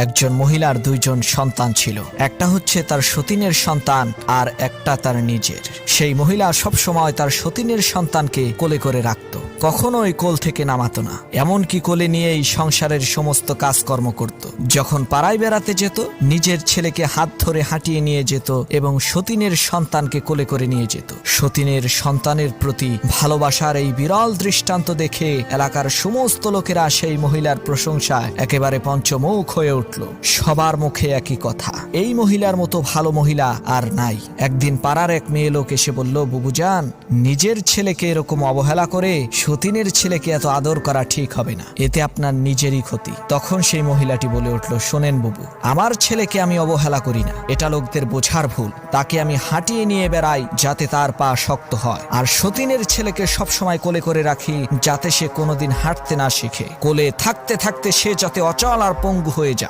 একজন মহিলার দুইজন সন্তান ছিল। একটা হচ্ছে তার সতীনের সন্তান আর একটা তার নিজের। সেই মহিলা সব সময় তার সতীনের সন্তানকে কোলে করে রাখত, কখনোই কোল থেকে নামাতো না, এমনকি কোলে নিয়েই সংসারের সমস্ত কাজকর্ম করত। যখন পাড়ায় বেড়াতে যেত, নিজের ছেলেকে হাত ধরে হাঁটিয়ে নিয়ে যেত এবং সতীনের সন্তানকে কোলে করে নিয়ে যেত। সতীনের সন্তানের প্রতি ভালোবাসার এই বিরল দৃষ্টান্ত দেখে এলাকার সমস্ত লোকেরা সেই মহিলার প্রশংসায় একেবারে পঞ্চমুখ হয়ে উঠল। সবার মুখে একই কথা, এই মহিলার মতো ভালো মহিলা আর নাই। একদিন পাড়ার এক মেয়ে লোক এসে বলল, বুবুজান, নিজের ছেলেকে এরকম অবহেলা করে সতীনের ছেলেকে এত আদর করা ঠিক হবে না, এতে আপনার নিজেরই ক্ষতি। তখন সেই মহিলাটি বলে উঠল, শোনেন বুবু, আমার ছেলেকে আমি অবহেলা করি না, এটা লোকদের বোঝার ভুল। তাকে আমি হাঁটিয়ে নিয়ে বেড়াই যাতে তার পা শক্ত হয়, আর সতীনের ছেলেকে সবসময় কোলে করে রাখি যাতে সে কোনোদিন হাঁটতে না শিখে, কোলে থাকতে থাকতে সে যাতে অচল আর পঙ্গু হয়ে যায়।